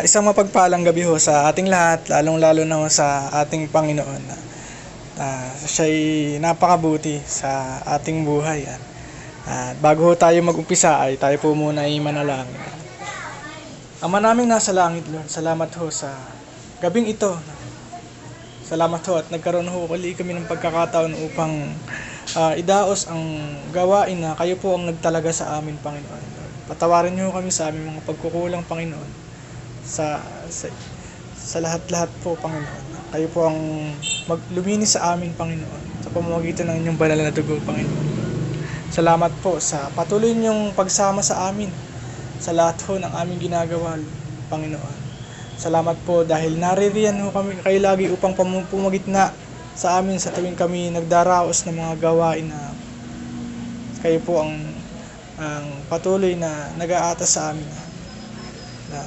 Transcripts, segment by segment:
Isang mapagpalang gabi ho sa ating lahat, lalong-lalo na ho sa ating Panginoon. Siya'y napakabuti sa ating buhay. At bago ho tayo mag-umpisa ay tayo po muna ay manalangin. Ama naming nasa langit, Lord, salamat ho sa gabing ito. Salamat ho at nagkaroon ho uli kami ng pagkakataon upang idaos ang gawain na kayo po ang nagtalaga sa amin, Panginoon. Patawarin niyo kami sa aming mga pagkukulang, Panginoon. Sa lahat-lahat po, Panginoon. Kayo po ang magluminis sa amin, Panginoon, sa pamamagitan ng inyong banal na dugo, Panginoon. Salamat po sa patuloy niyong pagsama sa amin sa lahat ho ng aming ginagawa, Panginoon. Salamat po dahil naririyan ho kami kayo lagi upang pumagitna sa amin sa tuwing kami nagdaraos ng mga gawain na kayo po ang patuloy na nag-aatas sa amin na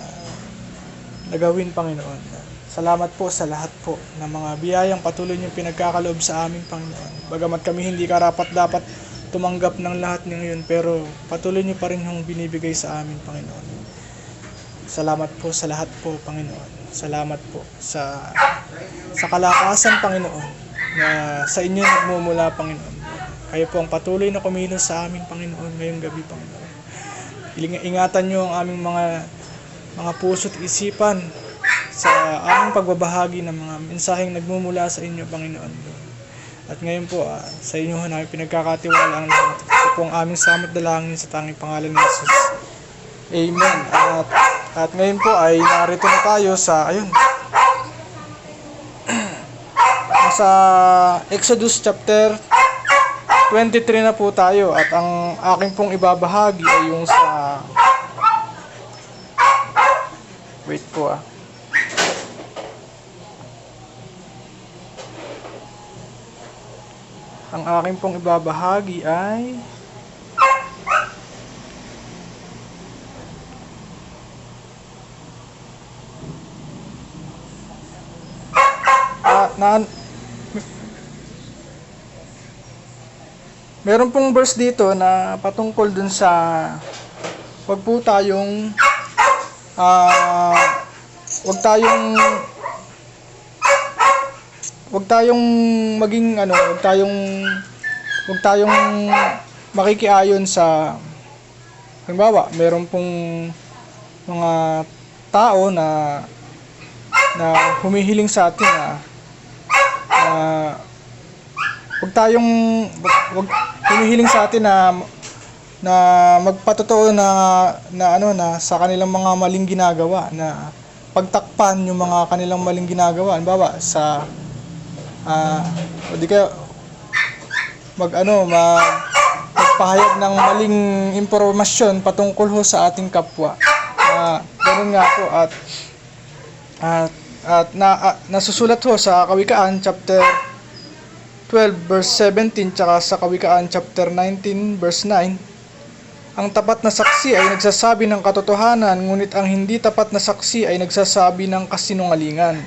nagawin, Panginoon. Salamat po sa lahat po ng mga biyayang patuloy niyong pinagkakaloob sa amin, Panginoon. Bagamat kami hindi karapat-dapat tumanggap ng lahat ng iyon, pero patuloy niyo pa rin yung binibigay sa amin, Panginoon. Salamat po sa lahat po, Panginoon. Salamat po sa kalakasan, Panginoon, na sa inyo nagmumula, Panginoon. Kayo po ang patuloy na kumilos sa amin, Panginoon, ngayong gabi, Panginoon. Ingatan niyo ang aming mga puso't isipan sa aming pagbabahagi ng mga mensaheng nagmumula sa inyo, Panginoon. At ngayon po, sa inyo namin pinagkakatiwala ang lahat. Ito po ang aming samot dalangin sa tanging pangalan ni Jesus. Amen. At ngayon po ay narito na tayo sa sa Exodus chapter 23 na po tayo, at ang aking pong ibabahagi ay yung sa wait po ang aking pong ibabahagi ay meron pong verse dito na patungkol dun sa wag tayong maging wag tayong makikiayon sa, halimbawa, meron pong mga tao na humihiling sa atin wag humihiling sa atin na magpatotoo na sa kanilang mga maling ginagawa, na pagtakpan yung mga kanilang maling ginagawa. Halimbawa di kayo magpahayag ng maling impormasyon patungkol ho sa ating kapwa. Ganun nga po, at nasusulat ho sa Kawikaan chapter 12 verse 17 tsaka sa Kawikaan chapter 19 verse 9, ang tapat na saksi ay nagsasabi ng katotohanan, ngunit ang hindi tapat na saksi ay nagsasabi ng kasinungalingan.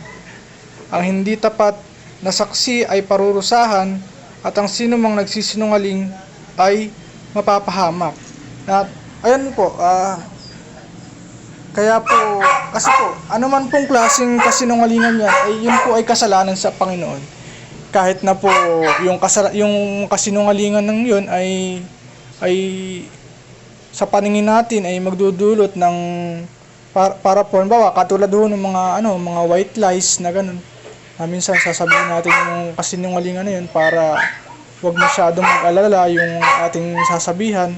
Ang hindi tapat na saksi ay parurusahan, at ang sinumang nagsisinungaling ay mapapahamak. At ayun po, kaya po, kasi po, anuman pong klaseng kasinungalingan yan, ay yun po ay kasalanan sa Panginoon. Kahit na po yung kasinungalingan ng yun ay sa paningin natin ay magdudulot ng para po, bawa katulad ho ng mga white lies na ganun. Minsan sasabihin natin yung kasinungalingan na yun para wag masyadong mag-alala yung ating sasabihan,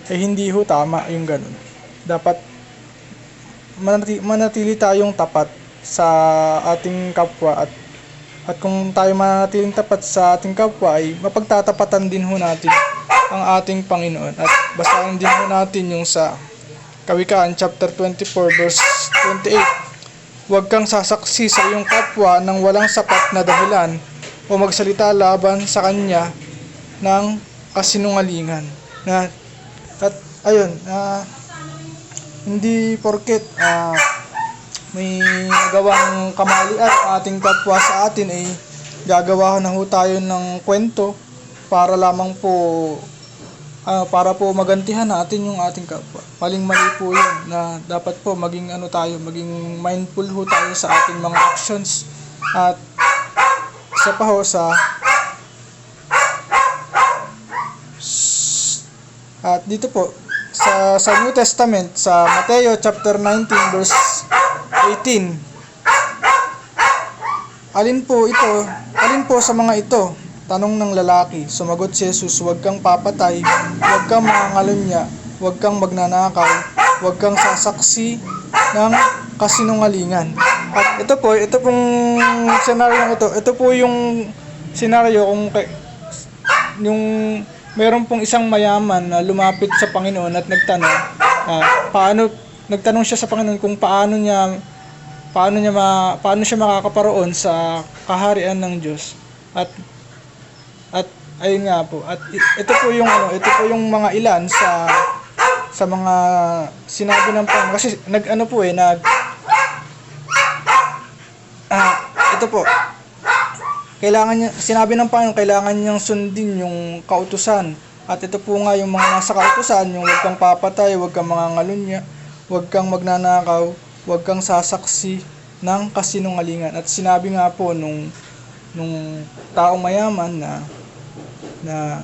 ay hindi ho tama yung ganun. Dapat manatili tayong tapat sa ating kapwa, at kung tayo manatiling tapat sa ating kapwa ay mapagtatapatan din ho natin ang ating Panginoon. At basahin din ho natin yung sa Kawikaan chapter 24 verse 28. Huwag kang sasaksi sa iyong kapwa ng walang sapat na dahilan o magsalita laban sa kanya ng kasinungalingan. Hindi porket may nagawang kamalian ang ating kapwa sa atin ay gagawa na ho tayo ng kwento para lamang po para po magantihan natin yung ating kapwa. Maling-mali po yun na dapat po maging maging mindful ho tayo sa ating mga actions. At isa pa ho at dito po sa New Testament sa Mateo chapter 19 verse 18. Alin po sa mga ito? Tanong ng lalaki. Sumagot si Jesus, huwag kang papatay, huwag kang mangangalunya, huwag kang magnanakaw, huwag kang sasaksi ng kasinungalingan. At ito pong senaryo ito po yung senaryo kung yung meron pong isang mayaman na lumapit sa Panginoon at nagtanong, nagtanong siya sa Panginoon kung paano siya makakaparoon sa kaharian ng Diyos. At ayun nga po. At ito po yung mga ilan sa mga sinabi ng Panginoon. Kasi ito po. Sinabi ng Panginoon, kailangan niyang sundin yung kautusan. At ito po nga yung mga nasa kautusan, yung huwag kang papatay, huwag kang mangangalunya, huwag kang magnanakaw, huwag kang sasaksi ng kasinungalingan. At sinabi nga po nung taong mayaman na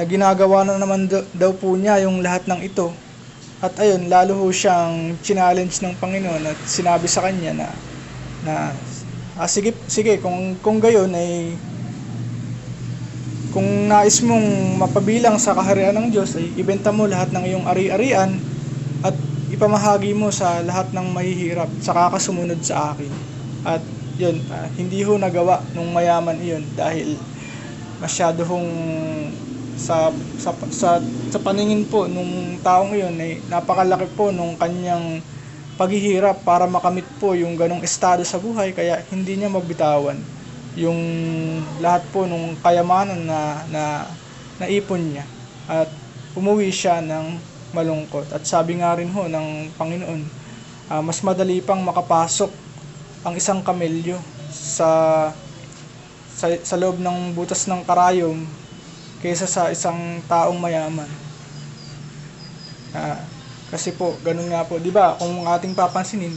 ginagawa na naman daw po niya yung lahat ng ito. At ayun, lalo ho siyang challenge ng Panginoon at sinabi sa kanya na sige kung gayon ay kung nais mong mapabilang sa kaharian ng Diyos ay ibenta mo lahat ng iyong ari-arian at ipamahagi mo sa lahat ng mahihirap sa kakasumunod sa akin. At yun, hindi ho nagawa nung mayaman iyon dahil masyado hong sa paningin po nung taong iyon ay napakalaki po nung kanyang paghihirap para makamit po yung ganong estado sa buhay, kaya hindi niya mabitawan yung lahat po nung kayamanan na naipon niya at umuwi siya ng malungkot. At sabi nga rin ho ng Panginoon, mas madali pang makapasok ang isang kamelyo sa loob ng butas ng karayom kaysa sa isang taong mayaman. Kasi po, ganun nga po, 'di ba? Kung ating papansinin,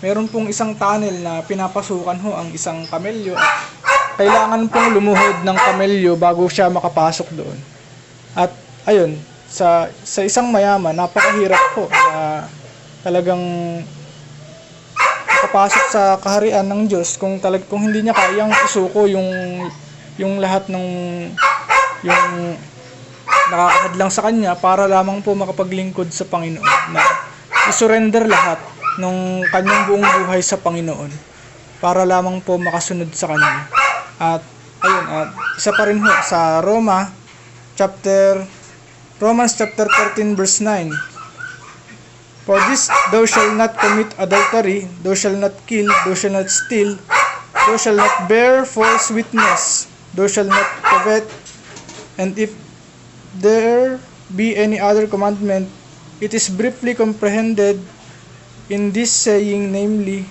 meron pong isang tunnel na pinapasukan ho ang isang kamelyo at kailangan pong lumuhod ng kamelyo bago siya makapasok doon. At ayun, sa isang mayaman, napakahirap po na talagang makapasok sa kaharian ng Diyos kung hindi niya kayang isuko yung lahat ng yung nakakahadlang sa kanya para lamang po makapaglingkod sa Panginoon, na isurrender lahat ng kanyang buong buhay sa Panginoon para lamang po makasunod sa kanya. At ayun, isa pa rin ho sa Romans chapter 13 verse 9. For this, thou shalt not commit adultery, thou shalt not kill, thou shalt not steal, thou shalt not bear false witness, thou shalt not covet, and if there be any other commandment, it is briefly comprehended in this saying, namely,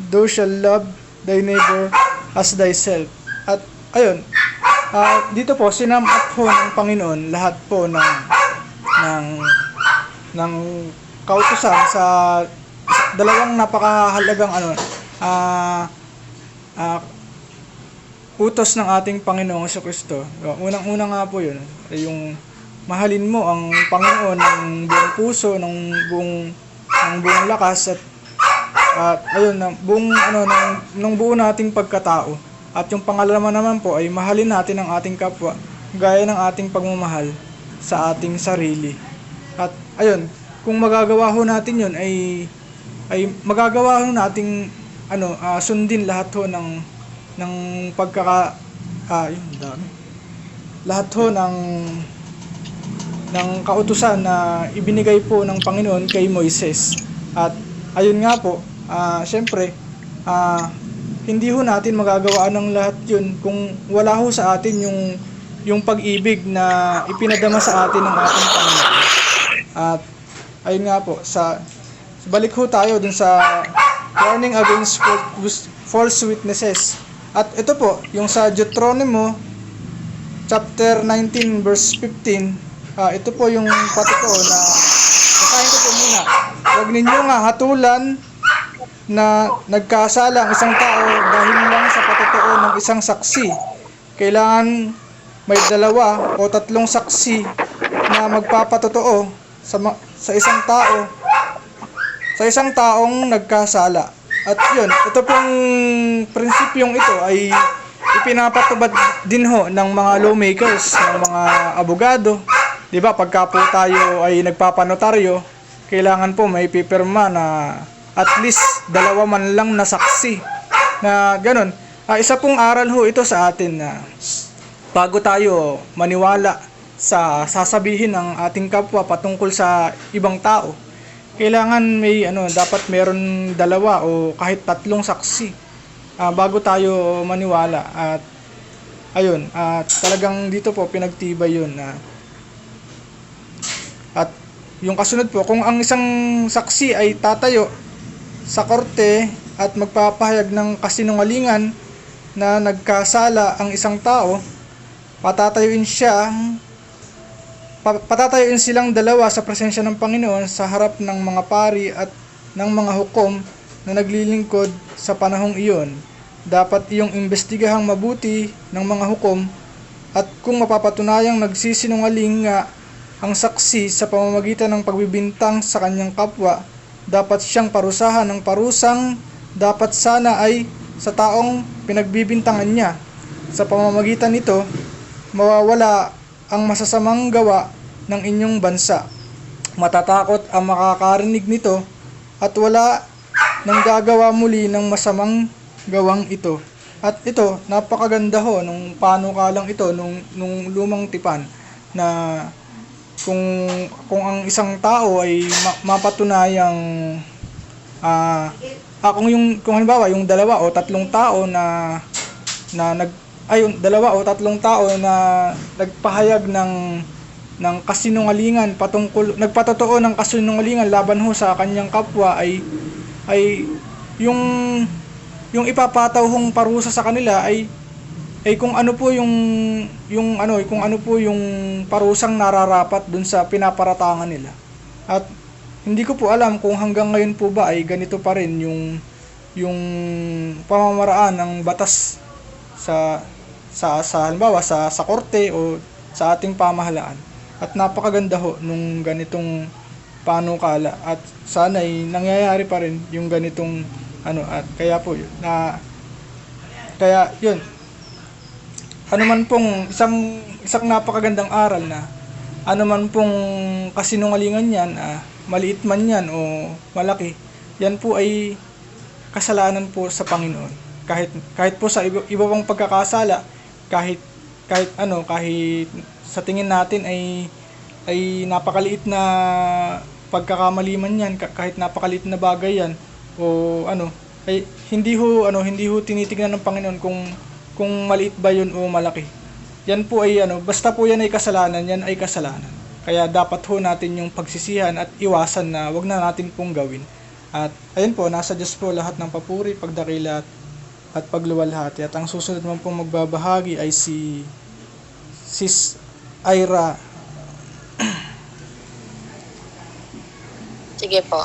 thou shalt love thy neighbor as thyself. At ayun, dito po sinam up po ng Panginoon lahat po ng kautusan sa dalawang napakahalagang utos ng ating Panginoong Jesucristo. Unang-una nga po yun, yung mahalin mo ang Panginoon ng buong puso, ng buong lakas at ayun, ng buo nating pagkatao. At yung pangalawa naman po ay mahalin natin ang ating kapwa gaya ng ating pagmamahal sa ating sarili. At ayun, kung magagawa ho natin yun ay magagawa ho nating sundin lahat ho ng lahat ho ng kautusan na ibinigay po ng Panginoon kay Moises. At ayun nga po, syempre hindi ho natin magagawa ng lahat yun kung wala ho sa atin yung pag-ibig na ipinadama sa atin ng ating Panginoon. At ayun nga po, balik ho tayo dun sa warning against false witnesses. At ito po, yung sa Deuteronomy chapter 19 verse 15, ito po yung patotoo na basahin ko po muna. Huwag ninyo nga hatulan na nagkasala ang isang tao dahil lang sa patotoo ng isang saksi. Kailangan may 2 o 3 saksi na magpapatotoo sa isang taong nagkasala. At yun, ito pong prinsipyong ito ay ipinapatubad din ho ng mga lawmakers, ng mga abogado. 'Di ba? Pagka po tayo ay nagpapanotaryo, kailangan po may pipirma na at least 2 man lang na saksi. Na ganun. Isa pong aral ho ito sa atin na bago tayo maniwala sa sasabihin ng ating kapwa patungkol sa ibang tao, kailangan may dapat meron 2 o kahit 3 saksi bago tayo maniwala. At ayun, talagang dito po pinagtibay yun. At yung kasunod po, kung ang isang saksi ay tatayo sa korte at magpapahayag ng kasinungalingan na nagkasala ang isang tao, patatayuin silang 2 sa presensya ng Panginoon sa harap ng mga pari at ng mga hukom na naglilingkod sa panahong iyon. Dapat iyong imbestigahang mabuti ng mga hukom, at kung mapapatunayang nagsisinungaling nga ang saksi sa pamamagitan ng pagbibintang sa kanyang kapwa, dapat siyang parusahan ng parusang dapat sana ay sa taong pinagbibintangan niya. Sa pamamagitan nito, mawawala ang masasamang gawa ng inyong bansa. Matatakot ang makakarinig nito at wala nang gagawa muli ng masamang gawang ito. At ito, napakaganda ho nung panukalang ito nung lumang tipan, na kung ang isang tao ay mapatunayang kung halimbawa yung 2 o 3 tao na 2 o 3 tao na nagpahayag ng kasinungalingan nagpatotoo ng kasinungalingan laban ho sa kanyang kapwa, ay yung ipapataw hong parusa sa kanila ay kung ano po yung parusang nararapat dun sa pinaparatangan nila. At hindi ko po alam kung hanggang ngayon po ba ay ganito pa rin yung pamamaraan ng batas sa halimbawa sa korte o sa ating pamahalaan. At napakaganda ho nung ganitong panukala, at sana ay nangyayari pa rin yung ganitong at kaya po yun man pong isang napakagandang aral na man pong kasinungalingan yan, maliit man yan o malaki, yan po ay kasalanan po sa Panginoon. Kahit po sa iba pang pagkakasala, kahit sa tingin natin ay napakaliit na pagkakamali man yan, kahit napakaliit na bagay yan o ay hindi ho tinitingnan ng Panginoon kung maliit ba yun o malaki. Yan po ay basta po yan ay kasalanan, yan ay kasalanan. Kaya dapat ho natin yung pagsisihan at iwasan na wag na natin pong gawin. At ayun po, nasa Diyos po lahat ng papuri, pagdakila at pagluwalhati. At ang susunod man pong magbabahagi ay si Sis Ira. Sige po.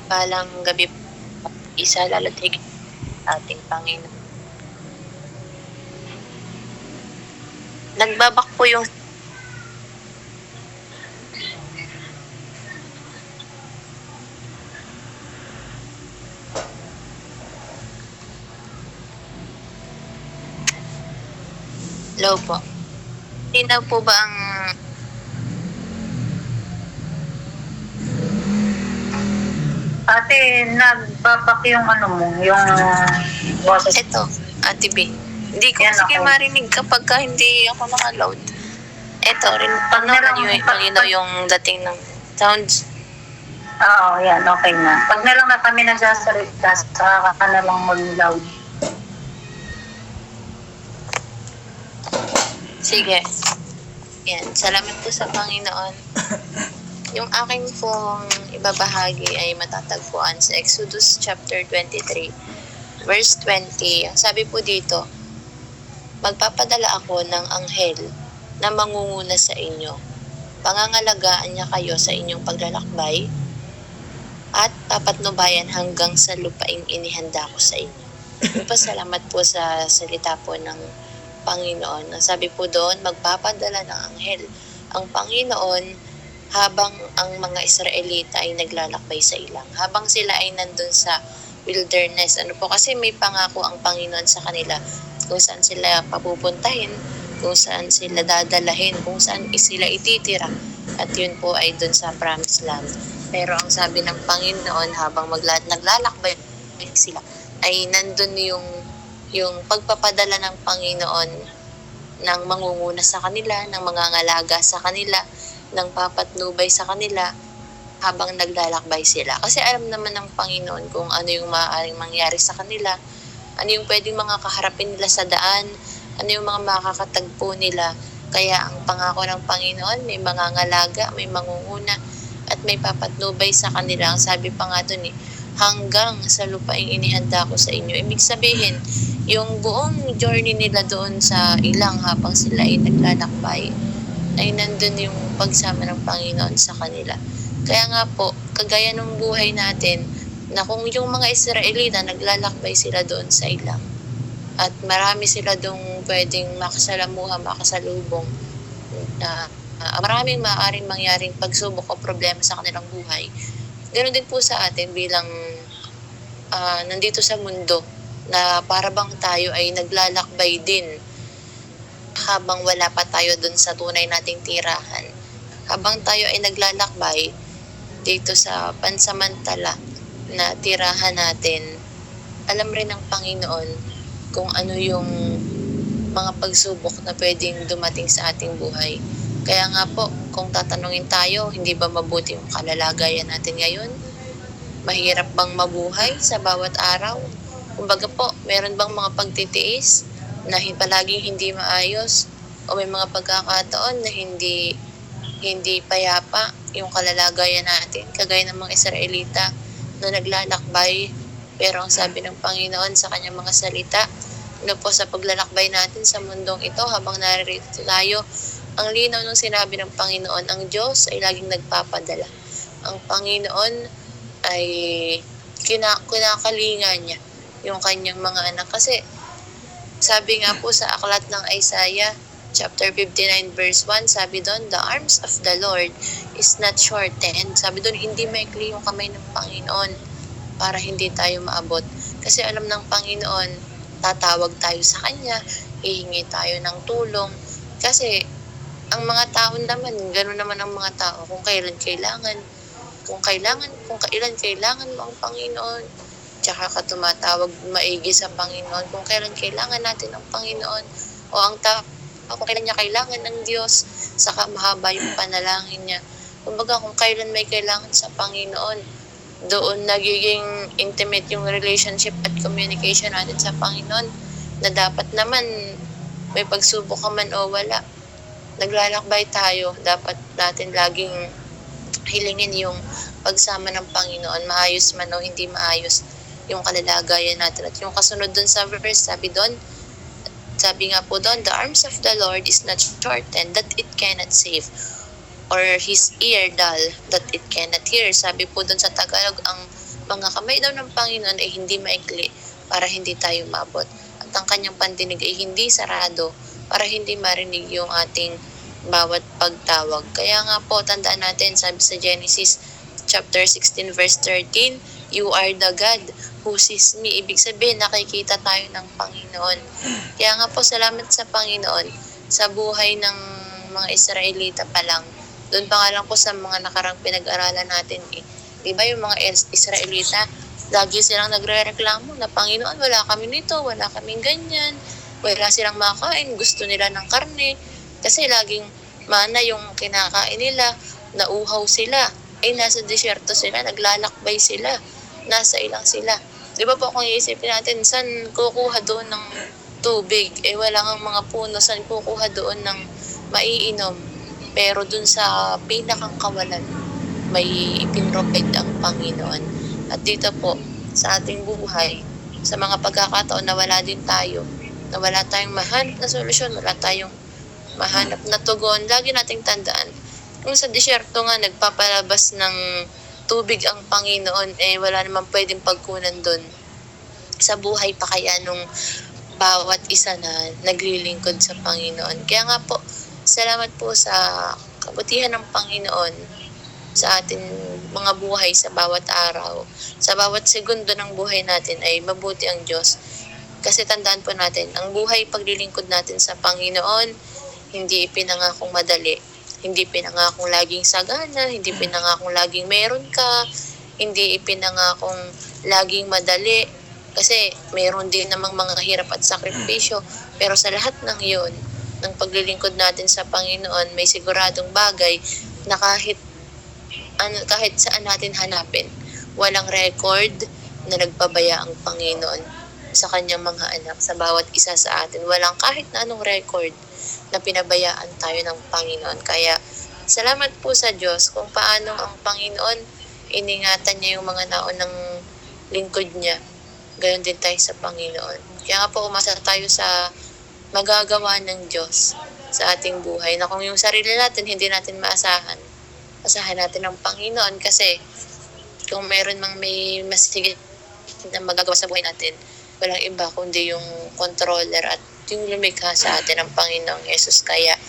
Palang gabi po. Isa lalo't higit ating Panginoon. Nagbabak po yung low po. Linaw po ba ang Ate, nagbabak yung yung boses. ito, Ate B? Hindi ko Yan, sige okay. marinig kapag hindi ako naka-load. Ito rin, Pag malinaw yung dating ng sounds. Oo, yan, okay na. Pag na lang na kami nagsasalita, saka ka na lang mag-loud. Sige. Yan, salamat po sa Panginoon. Yung aking pong ibabahagi ay matatagpuan sa Exodus chapter 23, verse 20. Ang sabi po dito, magpapadala ako ng anghel na mangunguna sa inyo. Pangangalagaan niya kayo sa inyong paglalakbay at papatnubayan hanggang sa lupaing inihanda ko sa inyo. Salamat po sa salita po ng Panginoon. Ang sabi po doon, magpapadala ng anghel ang Panginoon habang ang mga Israelita ay naglalakbay sa ilang. Habang sila ay nandun sa wilderness. Ano po, kasi may pangako ang Panginoon sa kanila kung saan sila papupuntahin, kung saan sila dadalahin, kung saan sila ititira. At yun po ay dun sa promised land. Pero ang sabi ng Panginoon habang naglalakbay sila, ay nandun yung pagpapadala ng Panginoon ng mangunguna sa kanila, ng mangangalaga sa kanila, ng papatnubay sa kanila habang naglalakbay sila. Kasi alam naman ng Panginoon kung ano yung maaaring mangyari sa kanila, ano yung pwedeng mga kaharapin nila sa daan, ano yung mga makakatagpo nila. Kaya ang pangako ng Panginoon, may mangangalaga, may mangunguna, at may papatnubay sa kanila. Ang sabi pa nga dun hanggang sa lupaing inihanda ko sa inyo. Ibig sabihin, yung buong journey nila doon sa ilang habang sila ay naglalakbay, ay nandun yung pagsama ng Panginoon sa kanila. Kaya nga po, kagaya ng buhay natin, na kung yung mga Israelita naglalakbay sila doon sa ilang, at marami sila doon pwedeng makasalubong, na maraming maaaring mangyaring pagsubok o problema sa kanilang buhay. Ganoon din po sa atin bilang nandito sa mundo, na para bang tayo ay naglalakbay din habang wala pa tayo dun sa tunay nating tirahan. Habang tayo ay naglalakbay dito sa pansamantala na tirahan natin, alam rin ng Panginoon kung ano yung mga pagsubok na pwedeng dumating sa ating buhay. Kaya nga po, kung tatanungin tayo, hindi ba mabuti yung kalalagayan natin ngayon? Mahirap bang mabuhay sa bawat araw? Kumbaga po, meron bang mga pagtitiis na palaging hindi maayos, o may mga pagkakataon na hindi payapa yung kalalagayan natin, kagaya ng mga Israelita na naglalakbay. Pero ang sabi ng Panginoon sa kanyang mga salita, po sa paglalakbay natin sa mundong ito habang naririto tayo, ang linaw ng sinabi ng Panginoon, ang Diyos ay laging nagpapadala. Ang Panginoon ay kinakalinga niya yung kanyang mga anak. Kasi sabi nga po sa aklat ng Isaiah chapter 59 verse 1, sabi doon, the arms of the Lord is not shortened. Sabi doon, hindi maikli yung kamay ng Panginoon para hindi tayo maabot. Kasi alam ng Panginoon, tatawag tayo sa Kanya, hihingi tayo ng tulong. Kasi ang mga tao naman, gano'n naman ang mga tao, kung kailan kailangan mo ang Panginoon, tsaka ka tumatawag maigi sa Panginoon. Kung kailan kailangan natin ang Panginoon, o ang tao, kung kailan niya kailangan ng Diyos, saka mahaba yung panalangin niya. Kumbaga, kung kailan may kailangan sa Panginoon, doon nagiging intimate yung relationship at communication natin sa Panginoon, na dapat naman may pagsubok ka man o wala, naglalakbay tayo, dapat natin laging hilingin yung pagsama ng Panginoon, maayos man o hindi maayos yung kalalagayan natin. At yung kasunod dun sa verse, sabi nga po doon, the arms of the Lord is not shortened that it cannot save, or his ear dull that it cannot hear. Sabi po doon sa Tagalog, ang mga kamay daw ng Panginoon ay hindi maikli para hindi tayo maabot, at ang kanyang pandinig ay hindi sarado para hindi marinig yung ating bawat pagtawag. Kaya nga po, tandaan natin, sabi sa Genesis chapter 16 verse 13, you are the God who sees me. Ibig sabihin, nakikita tayo ng Panginoon. Kaya nga po, salamat sa Panginoon sa buhay ng mga Israelita pa lang. Doon pa nga lang po sa mga nakarang pinag-aralan natin. Diba yung mga Israelita, lagi silang nagre-reklamo na, Panginoon, wala kami nito, wala kaming ganyan, wala silang makain, gusto nila ng karne. Kasi laging mana yung kinakain nila, nauhaw sila, ay nasa disyerto sila, naglalakbay sila, nasa ilang sila. Di ba po kung iisipin natin, saan kukuha doon ng tubig? Wala nga mga puno, saan kukuha doon ng maiinom? Pero doon sa pinakang kawalan, may ipinropet ang Panginoon. At dito po, sa ating buhay, sa mga pagkakataon na wala din tayo, na wala tayong mahanap na solusyon, wala tayong mahanap na tugon, lagi nating tandaan, kung sa disyerto nga nagpapalabas ng tubig ang Panginoon, wala namang pwedeng pagkunan doon. Sa buhay pa kaya nung bawat isa na naglilingkod sa Panginoon. Kaya nga po, salamat po sa kabutihan ng Panginoon sa ating mga buhay sa bawat araw. Sa bawat segundo ng buhay natin ay mabuti ang Diyos. Kasi tandaan po natin, ang buhay paglilingkod natin sa Panginoon, hindi ipinangakong madali. Hindi pinangakong laging sagana, hindi pinangakong laging meron ka, hindi ipinangakong laging madali. Kasi meron din namang mga hirap at sakripisyo. Pero sa lahat ng yun, ng paglilingkod natin sa Panginoon, may siguradong bagay na kahit saan natin hanapin, walang record na nagpabaya ang Panginoon sa kanyang mga anak, sa bawat isa sa atin. Walang kahit na anong record na pinabayaan tayo ng Panginoon. Kaya salamat po sa Diyos kung paano ang Panginoon iningatan niya yung mga naunang lingkod niya. Gayon din tayo sa Panginoon. Kaya nga po umasa tayo sa magagawa ng Diyos sa ating buhay, na kung yung sarili natin hindi natin maasahan, asahan natin ang Panginoon, kasi kung meron mang may mas higit na magagawa sa buhay natin, walang iba kundi yung controller at yung lumikha sa atin ng Panginoong Yesus. Kaya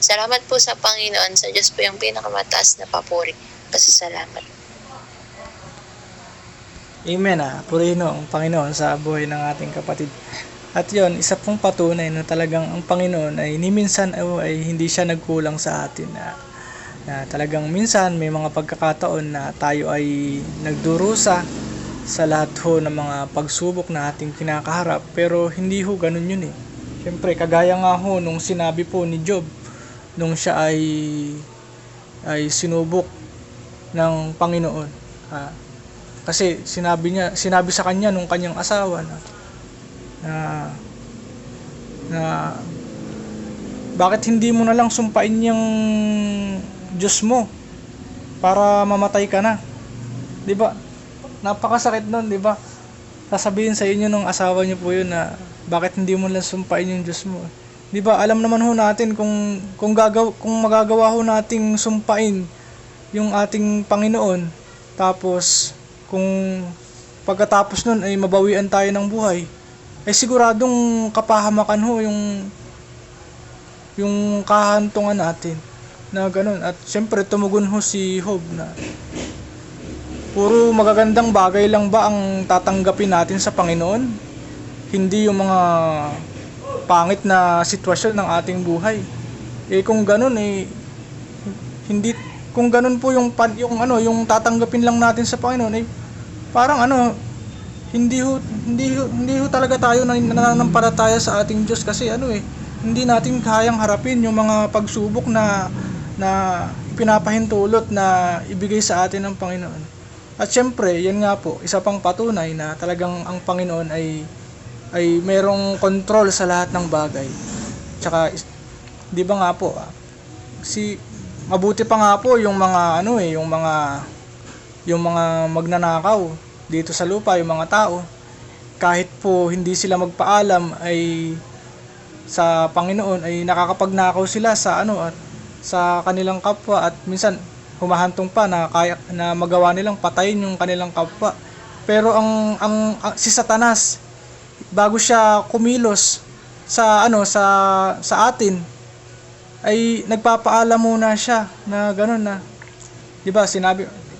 salamat po sa Panginoon. Sa Diyos po yung pinakamataas na papuri. Pasasalamat. Amen. Purihin ang Panginoon sa buhay ng ating kapatid. At yon, isa pong patunay na talagang ang Panginoon ay ni minsan ay hindi siya nagkulang sa atin. Na talagang minsan may mga pagkakataon na tayo ay nagdurusa sa lahat ho ng mga pagsubok na ating kinakaharap, pero hindi ho ganun yun. Siyempre, kagaya nga ho nung sinabi po ni Job nung siya ay sinubok ng Panginoon. Kasi sinabi sa kanya nung kanyang asawa na bakit hindi mo na lang sumpain yung Diyos mo para mamatay ka na. 'Di ba? Napakasakit nun, 'di ba? Sasabihin sa inyo ng asawa niyo po 'yun na bakit hindi mo lang sumpain yung Diyos mo. 'Di ba? Alam naman ho natin kung magagawa ho nating sumpain yung ating Panginoon, tapos kung pagkatapos nun ay mabawian tayo ng buhay, ay siguradong kapahamakan ho yung kahantungan natin na ganun. At syempre tumugon ho si Job na puro magagandang bagay lang ba ang tatanggapin natin sa Panginoon, hindi yung mga pangit na sitwasyon ng ating buhay. Kung ganun hindi, kung ganun po yung tatanggapin lang natin sa Panginoon, parang hindi ho talaga tayo nananampalataya sa ating Diyos, kasi hindi natin kayang harapin yung mga pagsubok na pinapahintulot na ibigay sa atin ng Panginoon. At syempre, yan nga po, isa pang patunay na talagang ang Panginoon ay merong control sa lahat ng bagay. Tsaka, di ba nga po, mabuti pa nga po yung mga yung mga magnanakaw dito sa lupa, yung mga tao, kahit po hindi sila magpaalam ay sa Panginoon ay nakakapagnakaw sila sa sa kanilang kapwa, at minsan humahantong pa na magawa nilang patayin yung kanilang kapwa. Pero si Satanas, bago siya kumilos sa atin, ay nagpapaalam muna siya na gano'n na, 'di ba?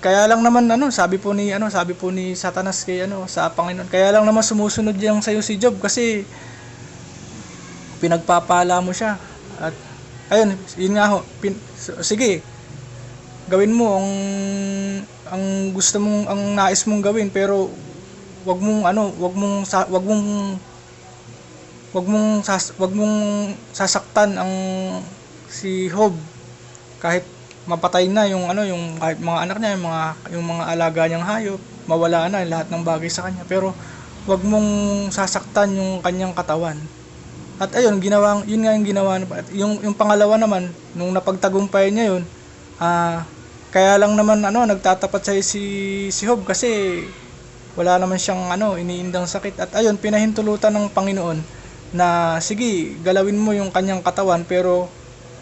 Kaya lang naman sabi po ni Satanas kay sa Panginoon, kaya lang naman sumusunod yang sa iyo si Job, kasi pinagpapala mo siya. At ayun, yun nga ho, sige, gawin mo ang gusto mong, ang nais mong gawin, pero wag mong sasaktan si Job. Kahit mapatay na yung kahit mga anak niya, yung mga alaga niyang hayop, mawala na lahat ng bagay sa kanya, pero wag mong sasaktan yung kanyang katawan. At ayun, yun nga yung ginawa. Yung pangalawa naman, nung napagtagumpay niya yun, kaya lang naman nagtatapat sa si Job, kasi wala naman siyang iniindang sakit. At ayun, pinahintulutan ng Panginoon na sige, galawin mo yung kanyang katawan pero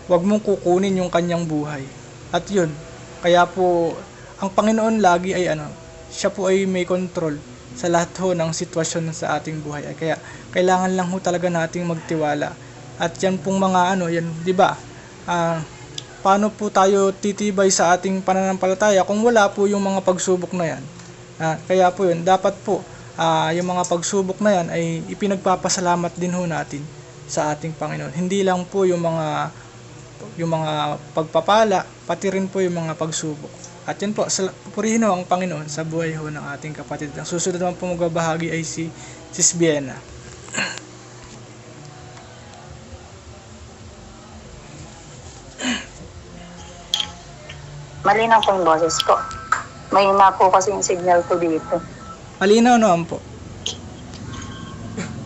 wag mong kukunin yung kanyang buhay. At yun, kaya po ang Panginoon lagi ay siya po ay may control sa lahat ho ng sitwasyon sa ating buhay. Kaya kailangan lang ho talaga nating magtiwala. At yan pong mga yan, 'di ba? Paano po tayo titibay sa ating pananampalataya kung wala po yung mga pagsubok na yan? Kaya po yun, dapat po yung mga pagsubok na yan ay ipinagpapasalamat din ho natin sa ating Panginoon. Hindi lang po yung mga pagpapala, pati rin po yung mga pagsubok. At yun po, purihin ho ang Panginoon sa buhay ho ng ating kapatid. Ang susunod naman po magbabahagi ay si Sis Biena. Malinaw po yung boses ko. May po kasi yung signal ko dito. Malinaw naman po.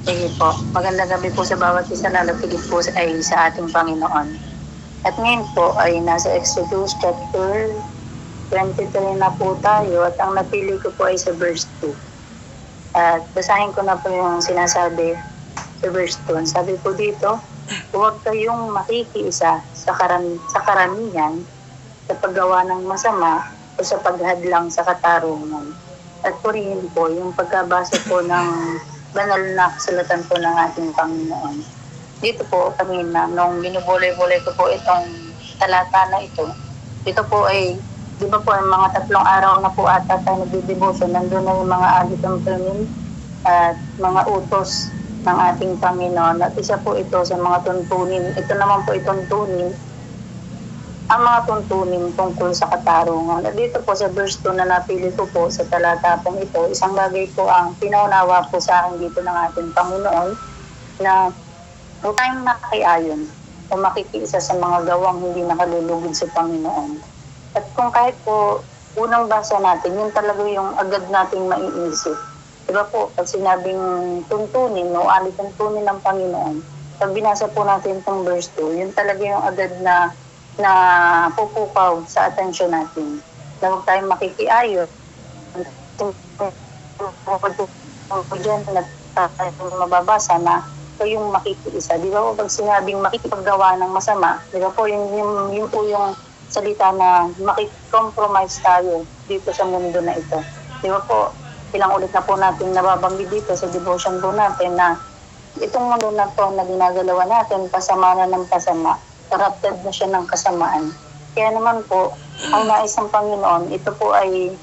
Sige po. Magandang gabi po sa bawat isa, lalapigit po ay sa ating Panginoon. At ngayon po ay nasa Exodus chapter 23 na po tayo at ang napili ko po ay sa verse 2. At basahin ko na po yung sinasabi sa verse 2. Sabi po dito, huwag kayong makikiisa sa karamihan sa paggawa ng masama o sa paghadlang sa katarungan. At purihin po yung pagkabasa po ng banal na kasulatan po ng ating Panginoon. Dito po kanina, nung binubulay-bulay ko po itong talata na ito po ay, di ba po, mga 3 araw na po ata tayo nagdi-devotion, nandun na yung mga alitamtamin at mga utos ng ating Panginoon. At isa po ito sa mga tuntunin. Ito naman po itong tuntunin, ang mga tuntunin tungkol sa katarungan. At dito po sa verse 2 na napili ko po sa talata pong ito, isang bagay po ang pinaunawa po sa akin dito ng ating Panginoon na huwag tayong makiayon o makikiisa sa mga gawang hindi nakalulugod sa Panginoon. At kung kahit po unang basa natin, yun talaga yung agad nating maiisip. Diba po, pag sinabing tuntunin o alituntunin ng Panginoon, pag binasa po natin itong verse 2, yun talaga yung agad na pupukaw sa atensyon natin. Na huwag tayong makikiayon. Diyan na tayong mababasa na yung makikiisa. Di ba po pag sinabing makikipaggawa ng masama, di ba po yun po yung salita na makicompromise tayo dito sa mundo na ito. Di ba po, ilang ulit na po natin nababanggit dito sa devotion po natin na itong mundo na to na ginagalawa natin, pasama na ng pasama, corrupted na siya ng kasamaan. Kaya naman po, ang nais ng Panginoon, ito po ay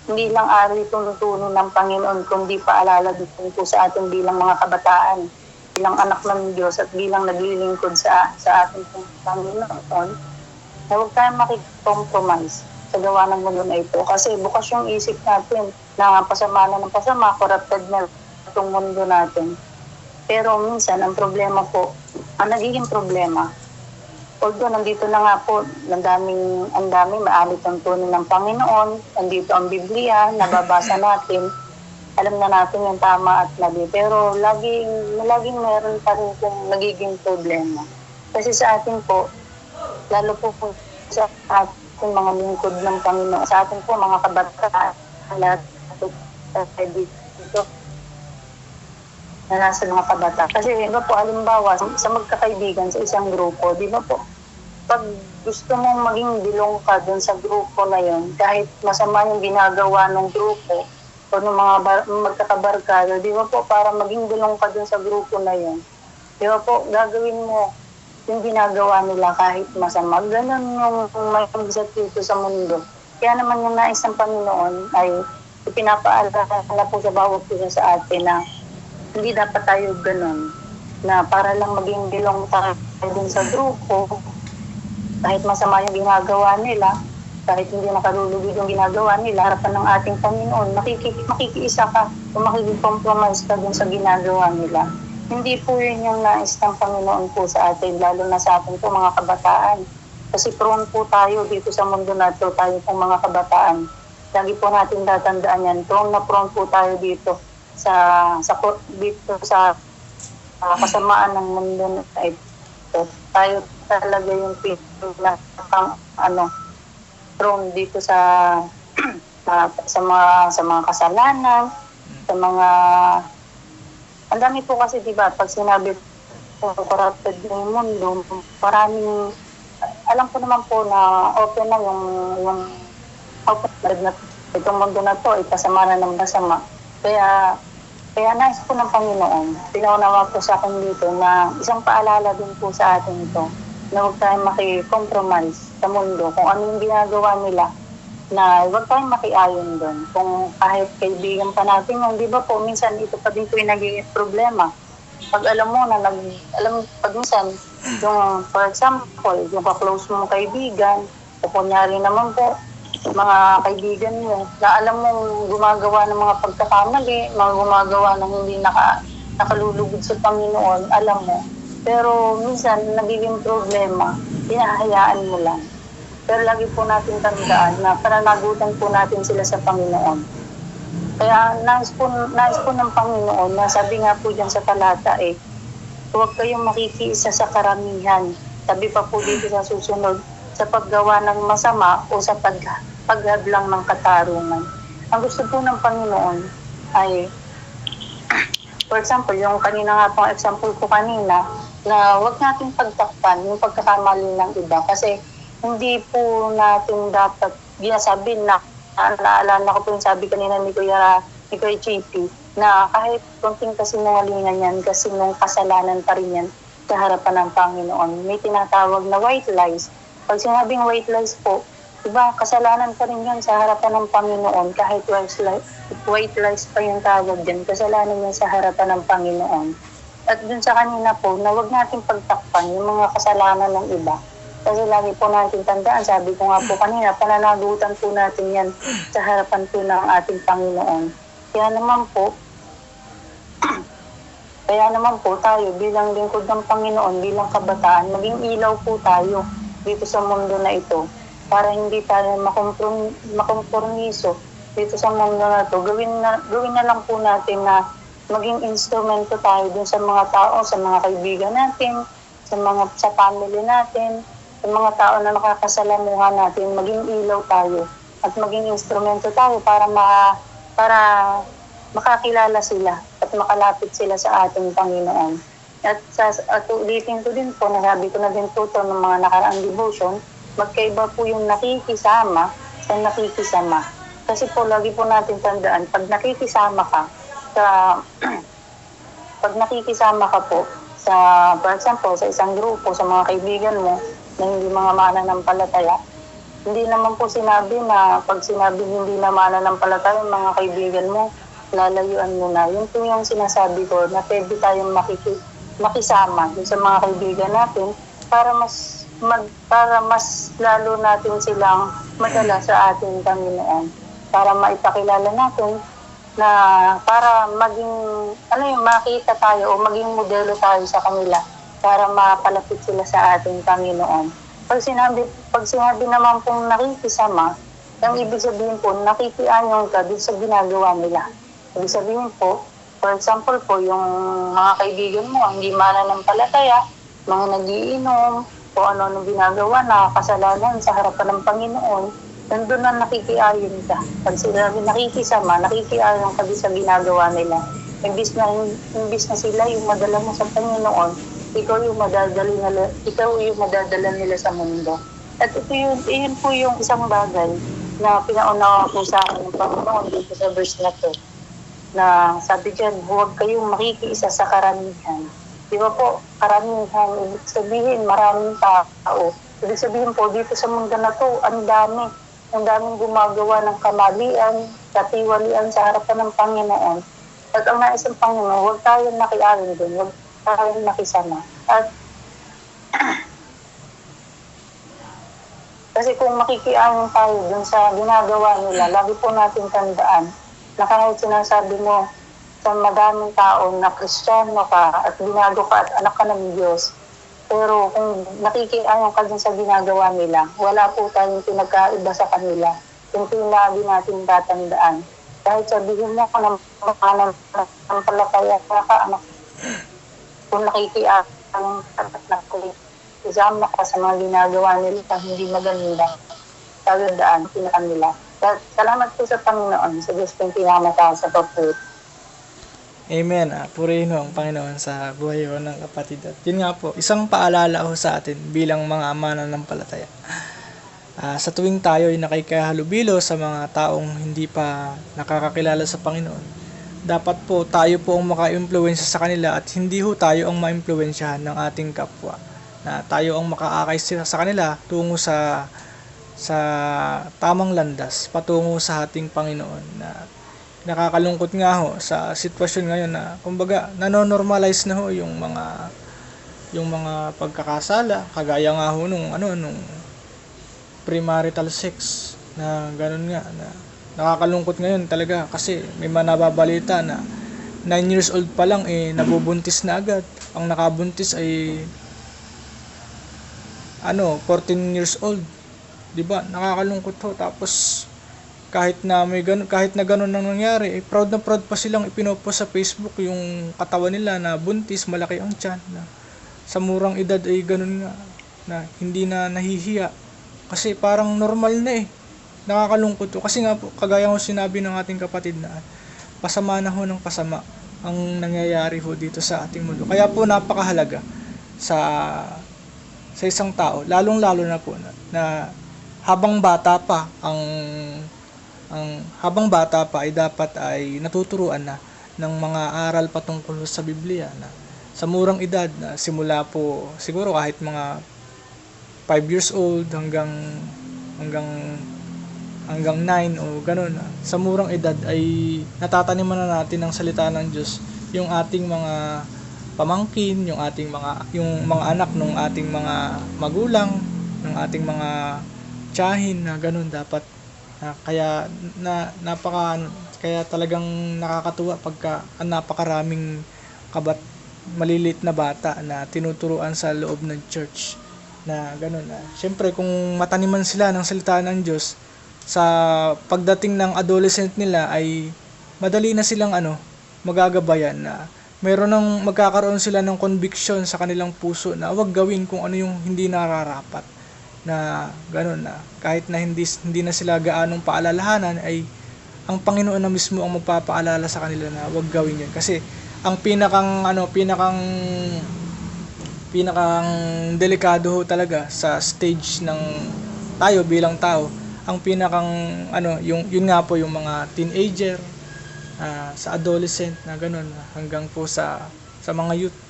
hindi lang ari tuntunin ng Panginoon, kundi paalala dito po sa atin bilang mga kabataan, bilang anak ng Diyos at bilang naglilingkod sa ating Panginoon, na huwag tayong makicompromise sa gawa ng mundo na ito. Kasi bukas yung isip natin na pasama na ng pasama, corrupted na itong mundo natin. Pero minsan, ang problema po, ang nagiging problema, although nandito na nga po, ang dami, maalit ang tunay ng Panginoon, nandito ang Biblia, nababasa natin, alam na natin yung tama at mali, pero laging meron pa rin kung nagiging problema. Kasi sa atin po, lalo po sa ating mga lingkod ng Panginoon, sa atin po mga kabataan, lahat dito, na nasa mga kabata. Kasi di ba po, halimbawa, sa magkakaibigan sa isang grupo, di ba po, pag gusto mong maging bilong ka dun sa grupo na yon, kahit masama yung ginagawa ng grupo o ng mga magkakabarkada, di ba po, para maging bilong ka dun sa grupo na yon, di ba po, gagawin mo yung ginagawa nila kahit masama. Ganun yung may pag-isat dito sa mundo. Kaya naman yung nais ng Panginoon ay ipinapaalala po sa bawat isa sa atin na hindi dapat tayo ganun, na para lang maging bilong tayo din sa grupo, kahit masama yung ginagawa nila, kahit hindi nakalulugod yung ginagawa nila, harapan ng ating Panginoon, makikiisa ka o makikicompromise ka dun sa ginagawa nila. Hindi po yun yung nais ng Panginoon po sa atin, lalo na sa atin po mga kabataan. Kasi prone po tayo dito sa mundo na ito, tayo pong mga kabataan. Lagi po natin tatandaan yan, prone po tayo dito sa kasamaan ng mundo na ito. Tayo talaga yung pinakang prone dito sa mga kasalanan, sa mga ang dami po kasi, di ba, pag sinabi corrupted na yung mundo, maraming, alam ko naman po na open na yung open na itong mundo na to, ipasama na ng masama. Kaya nais po ng Panginoon, pinaunawa po sa akin dito na isang paalala din po sa atin ito, na huwag tayong maki-compromise sa mundo kung ano yung ginagawa nila, na huwag tayong makiayon doon. Kung kahit kaibigan pa natin yung, di ba po, minsan ito pa din po yung naging problema. Pag alam mo na, pag minsan, yung, for example, yung ka-close mong kaibigan, o kunyari naman po, mga kaibigan mo, na alam mong gumagawa ng mga pagkakamali, mga gumagawa ng hindi nakalulugod sa Panginoon, alam mo. Pero minsan, nagiging problema, hinahayaan mo lang. Pero lagi po natin tandaan na pananagutan po natin sila sa Panginoon. Kaya nais po ng Panginoon, na sabi nga po dyan sa talata huwag kayong makikiisa sa karamihan. Sabi pa po dito sa susunod, sa paggawa ng masama o sa paghadlang ng katarungan. Ang gusto po ng Panginoon ay, for example, yung kanina nga pong example ko kanina, na huwag natin pagtakpan yung pagkakamali ng iba. Kasi hindi po natin dapat ginasabi na, naalala ko po yung sabi kanina ni Kuya Chippy, na kahit konting kasinungalingan yan, kasi nung kasalanan pa rin yan sa harapan ng Panginoon. May tinatawag na white lies. Pag sinabing white lies po, diba, kasalanan pa rin yan sa harapan ng Panginoon, kahit white lies pa yung tawag din, kasalanan yan sa harapan ng Panginoon. At dun sa kanina po, na huwag natin pagtakpan yung mga kasalanan ng iba. Kasi lagi po natin tandaan, sabi ko nga po kanina, pananagutan po natin yan sa harapan po ng ating Panginoon. Kaya naman po tayo bilang lingkod ng Panginoon, bilang kabataan, maging ilaw po tayo dito sa mundo na ito para hindi tayo makompromiso dito sa mundo na ito. Gawin na lang po natin na maging instrumento tayo dun sa mga tao, sa mga kaibigan natin, sa family natin, sa mga tao na nakakasalamuhan natin, maging ilaw tayo at maging instrumento tayo para makakilala sila at makalapit sila sa ating Panginoon. At ulitin ko din po, nasabi ko na din po ito ng mga nakaraang devotion, magkaiba po yung nakikisama sa nakikisama. Kasi po, lagi po natin tandaan, pag nakikisama ka po sa, for example, sa isang grupo, sa mga kaibigan mo, na hindi mga mananampalataya, hindi naman po sinabi na pag sinabi hindi na mananampalataya yung mga kaibigan mo, lalayuan mo na. Yun po yung sinasabi ko, na pwede tayong makisama sa mga kaibigan natin para mas lalo natin silang madala sa ating Panginoon. Para maipakilala natin na para maging, makita tayo o maging modelo tayo sa kanila para mapalapit sila sa ating Panginoon. Pag sinabi naman pong nakikisama, yung ibig sabihin po, nakikianyong ka dito sa ginagawa nila. Ibig sabihin po, for example po, yung mga kaibigan mo, hindi mananampalataya, mga nagiinom, o ano-ano ginagawa na kasalanan sa harapan ng Panginoon, nandun na nakikiayon ka. Pag sila nakikisama, nakikiayon ka sa ginagawa nila. Imbis na sila yung madala mo sa Panginoon, ikaw yung madadala nila sa mundo. At iyon po yung isang bagay na pinaunawa po sa akin ng Panginoon dito sa verse na to. Na sabi dyan, huwag kayong makikiisa sa karamihan. Di ba po, karamihan, ibig sabihin maraming tao. Ibig sabihin po, dito sa mundo na to, ang daming gumagawa ng kamalian, katiwalian sa harapan ng Panginoon. At ang nais ng Panginoon, huwag tayong nakiayon din, huwag tayong nakisama. At kasi kung makikiayon tayo dun sa ginagawa nila, lagi po natin tandaan na kahit sinasabi mo sa madaming tao na Kristiyano ka at binago ka at anak ka ng Diyos, pero kung nakikiayon ka din sa ginagawa nila, wala po tayong pinagkaiba sa kanila. Yung lagi natin tatandaan. Kahit sabihin mo ka ng palataya ka anak, kung nakikiayon ka isama ka sa mga ginagawa nila hindi maganda, tandaan nila. Salamat po sa Panginoon sa Diyos kong pinamataas sa pagputo. Amen. Purihin ho ang Panginoon sa buhay ho ng kapatid. At yun nga po, isang paalala ho sa atin bilang mga mananampalataya. Sa tuwing tayo ay nakikahalubilo sa mga taong hindi pa nakakakilala sa Panginoon, dapat po tayo po ang maka-impluwensya sa kanila at hindi ho tayo ang ma-impluwensyahan ng ating kapwa. Na tayo ang makaakay sa kanila tungo sa tamang landas, patungo sa ating Panginoon. Na nakakalungkot nga ho sa sitwasyon ngayon na kumbaga nanonormalize na ho yung mga pagkakasala, kagaya nga ho nung premarital sex na ganun nga, na nakakalungkot ngayon talaga kasi may nababalita na 9 years old pa lang nabubuntis na agad. Ang nakabuntis ay 14 years old. 'Di ba? Nakakalungkot ho. Tapos kahit na ganun nang nangyari, proud na proud pa silang ipinopost sa Facebook yung katawan nila na buntis, malaki ang tiyan, na sa murang edad ay ganun nga, na hindi na nahihiya kasi parang normal na Nakakalungkot to kasi nga po, kagaya ng sinabi ng ating kapatid na pasama na ho ng pasama ang nangyayari ho dito sa ating mundo. Kaya po napakahalaga sa isang tao, lalong-lalo na po na habang bata pa ay dapat ay natuturuan na ng mga aral patungkol sa Biblia, na sa murang edad, na simula po siguro kahit mga 5 years old hanggang 9 o ganun, sa murang edad ay natataniman na natin ng salita ng Diyos yung ating mga pamangkin, yung mga anak ng ating mga magulang, ng ating mga tiyahin, na ganun dapat. Kaya talagang nakakatuwa pagka napakaraming malilit na bata na tinuturuan sa loob ng church na ganun. Siyempre kung mataniman sila ng salita ng Diyos, sa pagdating ng adolescent nila ay madali na silang magagabayan, na magkakaroon sila ng conviction sa kanilang puso na huwag gawin kung ano yung hindi nararapat, na gano'n, na kahit na hindi na sila gaanong paalalahanan, ay ang Panginoon na mismo ang magpapaalala sa kanila na huwag gawin yun. Kasi ang pinakang delikado ho talaga sa stage ng tayo bilang tao, ang yun nga po yung mga teenager, sa adolescent, na gano'n, hanggang po sa mga youth.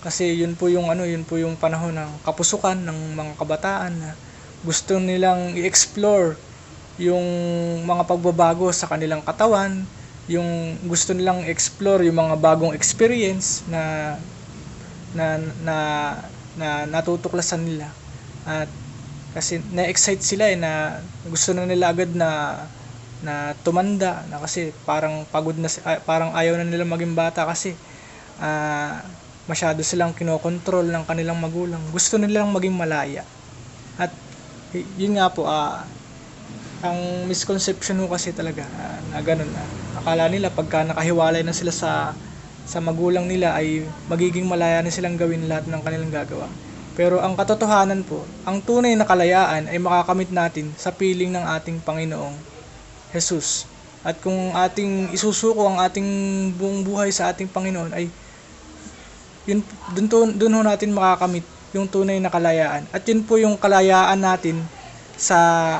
Kasi yun po yung panahon ng kapusukan ng mga kabataan, na gusto nilang i-explore yung mga pagbabago sa kanilang katawan, yung gusto nilang explore yung mga bagong experience na natutuklasan nila. At kasi na-excite sila na gusto na nila agad na tumanda, na kasi parang pagod na, parang ayaw na nila maging bata kasi masyado silang kinokontrol ng kanilang magulang. Gusto nilang maging malaya. At yun nga po, ang misconception ho kasi talaga, na ganun, akala nila pagka nakahiwalay na sila sa magulang nila ay magiging malaya na silang gawin lahat ng kanilang gagawa. Pero ang katotohanan po, ang tunay na kalayaan ay makakamit natin sa piling ng ating Panginoong Jesus. At kung ating isusuko ang ating buong buhay sa ating Panginoon, ay dun ho natin makakamit yung tunay na kalayaan. At yun po yung kalayaan natin sa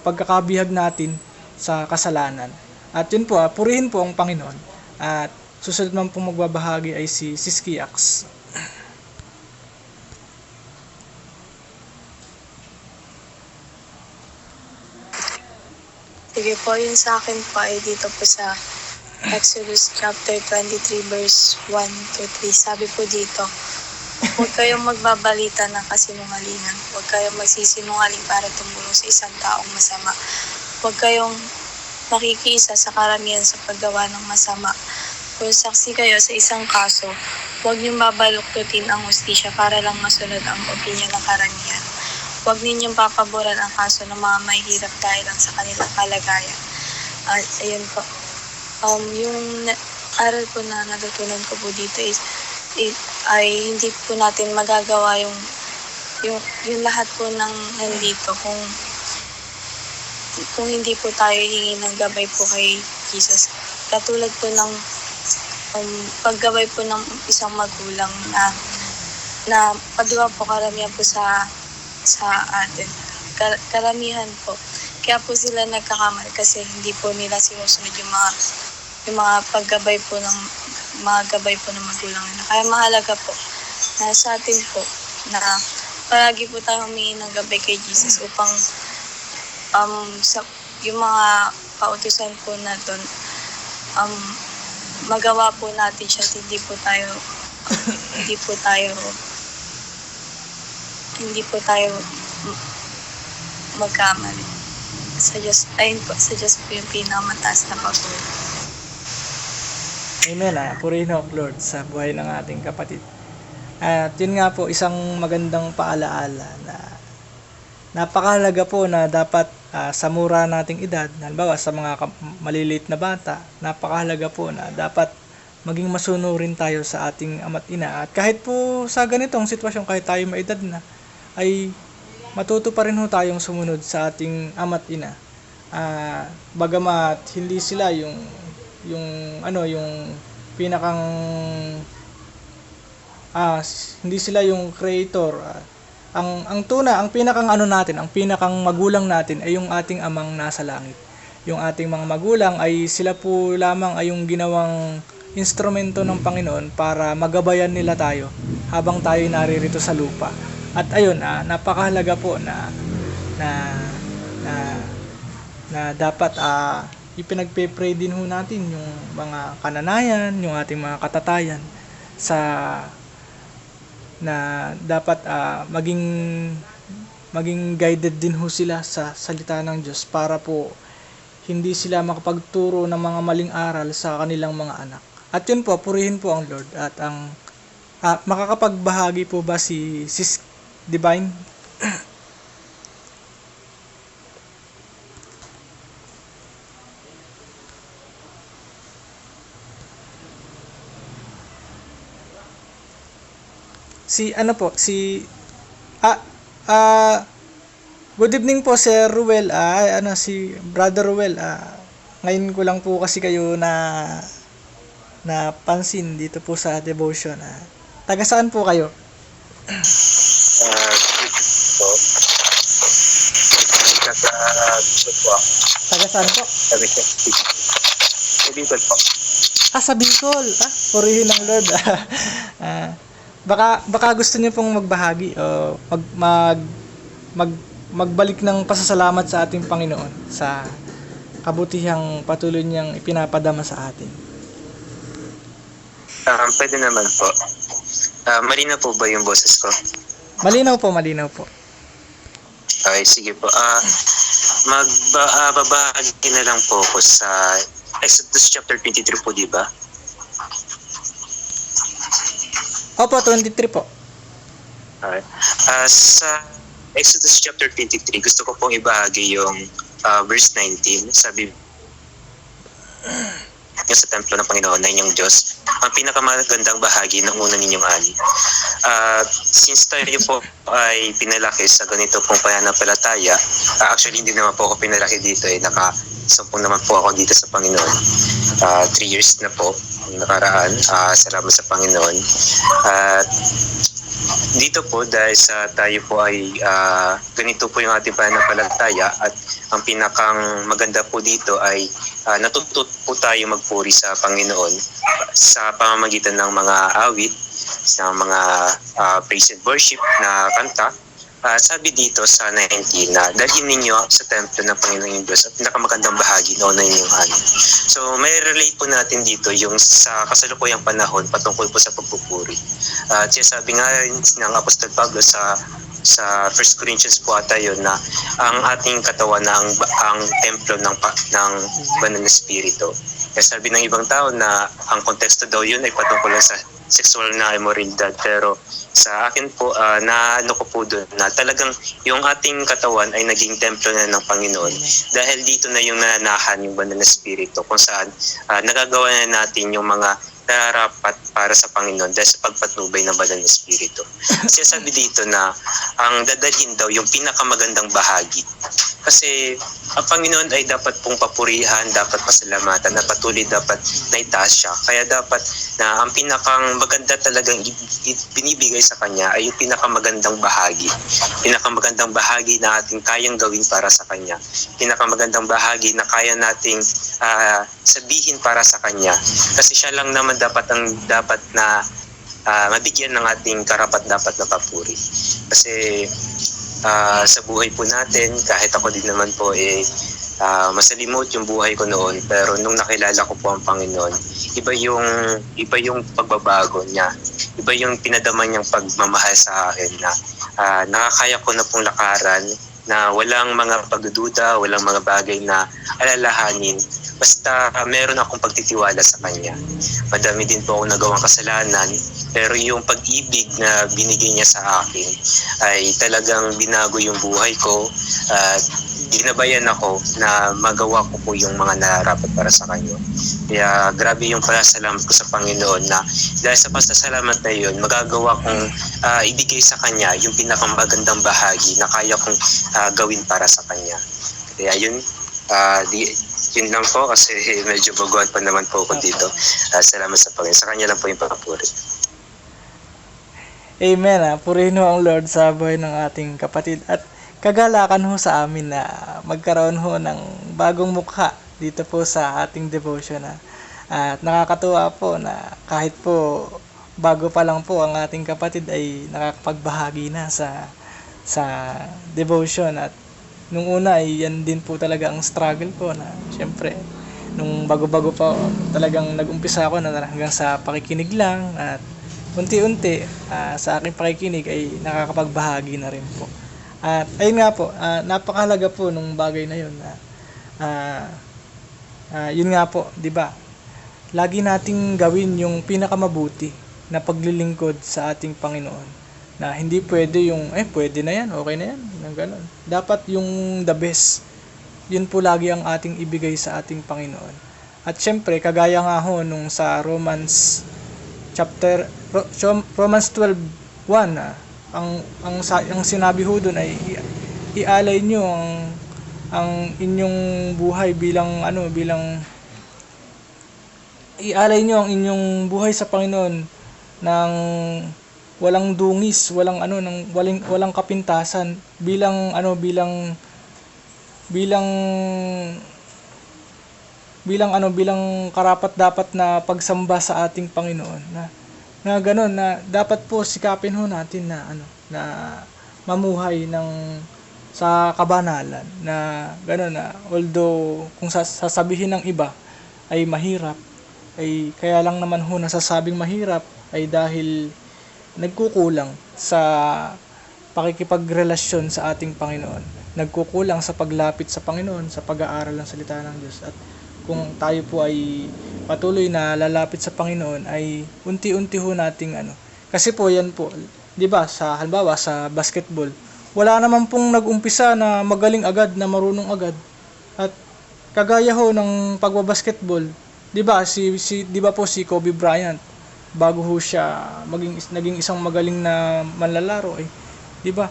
pagkakabihag natin sa kasalanan. At yun po, purihin po ang Panginoon. At susunod man pong magbabahagi ay si Siski Ax. Sige po, yun sa akin po ay dito po sa Exodus chapter 23 verse 1 to 3. Sabi po dito, huwag kayong magbabalita ng kasinungalingan. Huwag kayong magsisinungaling para tumulong sa isang taong masama. Huwag kayong makikiisa sa karamihan sa paggawa ng masama. Kung saksi kayo sa isang kaso, huwag niyong babaluktutin ang hustisya para lang masunod ang opinyon ng karamihan. Huwag ninyong papaboran ang kaso ng mga mahihirap dahil lang sa kanilang kalagayan. Ayun po. Yung aral po na natutunan ko po dito ay hindi po natin magagawa yung lahat po ng nandito kung hindi po tayo hingi ng gabay po kay Jesus. Katulad po ng paggabay po ng isang magulang na pagdiba po karamihan po sa atin. Karamihan po. Kaya po sila nagkakamali kasi hindi po nila sinusunod yung mga paggabay po ng mga gabay po ng magulang nila. Kaya mahalaga po na sa atin po na palagi po tayo humingi ng gabay kay Jesus upang yung mga kautusan po na doon magawa po natin siya at hindi po tayo magkamali. Sa Diyos po yung pinakamataas na papuri. Amen. Purihin ho, Lord, sa buhay ng ating kapatid. At yun nga po, isang magandang paalaala na napakahalaga po na dapat sa mura nating edad, halimbawa sa mga maliliit na bata, napakahalaga po na dapat maging masunurin tayo sa ating ama't ina. At kahit po sa ganitong sitwasyon, kahit tayo maedad na, ay matuto pa rin ho tayong sumunod sa ating ama't ina. Bagamat hindi sila yung pinakang hindi sila yung creator. Ang pinakang natin, ang pinakang magulang natin ay yung ating amang nasa langit. Yung ating mga magulang ay sila po lamang ay yung ginawang instrumento ng Panginoon para magabayan nila tayo habang tayo naririto sa lupa. At ayun, napakahalaga po na dapat ipinagpe-pray din ho natin yung mga kananayan, yung ating mga katatayan na dapat maging guided din ho sila sa salita ng Diyos para po hindi sila makapagturo ng mga maling aral sa kanilang mga anak. At yun po, purihin po ang Lord. At makakapagbahagi po ba si Sis Divine? Good evening po Sir Ruel, si Brother Ruel. Ngayon ko lang po kasi kayo na pansin dito po sa devotion. Taga saan po kayo? Taga saan po? Bicol po. Sa Bicol. Purihin ng Lord. Baka gusto niyo pong magbahagi o magbalik ng pasasalamat sa ating Panginoon sa kabutihang patuloy niyang ipinapadama sa atin. Pwede naman po. Malinaw po ba yung boses ko? Malinaw po. Okay, sige po. Babahagi na lang po ako sa Exodus chapter 23 po, di ba? Opo, 23 po. Okay. Sa Exodus chapter 23, gusto ko pong ibahagi yung verse 19. Sabi yung sa templo ng Panginoon na inyong Diyos, ang pinakamagandang bahagi ng una ninyong ani. Since tayo po ay pinalaki sa ganito pong pananampalataya, actually hindi naman po ako pinalaki dito, nakasampung naman po ako dito sa Panginoon. 3 years na po nakaraan, salamat sa Panginoon. Dito po dahil sa tayo po ay ganito po yung ating pananampalataya at ang pinakang maganda po dito ay natututo po tayo magpuri sa Panginoon sa pamamagitan ng mga awit, sa mga praise and worship na kanta. Sabi dito sa 19 na dalhin ninyo sa templo ng Panginoong Diyos at pinakamagandang bahagi noon na inyong ani. So may relate po natin dito yung sa kasalukuyang panahon patungkol po sa pagpupuri. Sabi nga ng Apostol Pablo sa 1 Corinthians po ata yun na ang ating katawan na ang templo ng banal na spirito. Kaya sabi ng ibang tao na ang konteksto daw yun ay patungkol lang sa sexual na immoralidad, pero sa akin po naano ko po doon na talagang yung ating katawan ay naging templo na ng Panginoon dahil dito na yung nananahan yung banal na spirito kung saan nagagawa na natin yung mga nararapat para sa Panginoon dahil sa pagpatnubay ng banal na spirito. Kasi sabi dito na ang dadalhin daw yung pinakamagandang bahagi Kasi ang Panginoon ay dapat pong papurihan, dapat pasalamatan, na patuloy dapat na itaas siya. Kaya dapat na ang pinakang maganda talagang binibigay sa Kanya ay yung pinakamagandang bahagi. Pinakamagandang bahagi na ating kayang gawin para sa Kanya. Pinakamagandang bahagi na kaya nating sabihin para sa Kanya. Kasi siya lang naman dapat na mabigyan ng ating karapat-dapat na papuri. Kasi sa buhay po natin, kahit ako din naman po masalimot yung buhay ko noon, pero nung nakilala ko po ang Panginoon, iba yung pagbabago niya. Iba yung pinadama niyang pagmamahal sa akin na nakakaya ko na pong lakaran, na walang mga pagdududa, walang mga bagay na alalahanin. Basta meron akong pagtitiwala sa Kanya. Madami din po ako nagawang kasalanan, pero yung pag-ibig na binigay niya sa akin ay talagang binago yung buhay ko at ginabayan ako na magawa ko po yung mga nararapat para sa Kanya. Kaya grabe yung pasasalamat ko sa Panginoon na dahil sa pasasalamat na yun, magagawa kong ibigay sa Kanya yung pinakamagandang bahagi na kaya kong gawin para sa Kanya. Kaya yun, yun lang po kasi medyo baguhan pa naman po ako dito. Salamat sa Panginoon. Sa Kanya lang po yung papuri. Amen. Purihin ho ang Lord sa buhay ng ating kapatid. At kagalakan ho sa amin na magkaroon ho ng bagong mukha dito po sa ating devotion. At nakakatuwa po na kahit po bago pa lang po ang ating kapatid ay nakakapagbahagi na sa devotion. At nung una ay yan din po talaga ang struggle ko na syempre nung bago-bago pa talagang nag-umpisa ako na hanggang sa pakikinig lang at unti-unti sa aking pakikinig ay nakakapagbahagi na rin po. At ayun nga po, napakahalaga po nung bagay na yun na yun nga po, 'di ba? Lagi nating gawin yung pinakamabuti na paglilingkod sa ating Panginoon. Na hindi pwede yung pwede na yan, okay na yan, ng ganun. Dapat yung the best. Yun po lagi ang ating ibigay sa ating Panginoon. At syempre, kagaya nga ho nung sa Romans 12:1, ang sinabi ho doon ay ialay nyo ang inyong buhay ialay nyo ang inyong buhay sa Panginoon ng walang dungis, walang kapintasan bilang karapat-dapat na pagsamba sa ating Panginoon na gano'n na dapat po sikapin ho natin na mamuhay sa kabanalan na gano'n na although kung sasabihin ng iba ay mahirap ay kaya lang naman ho nasasabing mahirap ay dahil nagkukulang sa pakikipagrelasyon sa ating Panginoon. Nagkukulang sa paglapit sa Panginoon, sa pag-aaral ng salita ng Diyos. At kung tayo po ay patuloy na lalapit sa Panginoon ay unti-unti ho nating Kasi po yan po, 'di ba, halimbawa sa basketball, wala naman pong nag-umpisa na magaling agad, na marunong agad. At kagaya ho ng pagbabasketball, 'di ba, di ba po si Kobe Bryant, bago ho siya naging isang magaling na manlalaro 'di ba?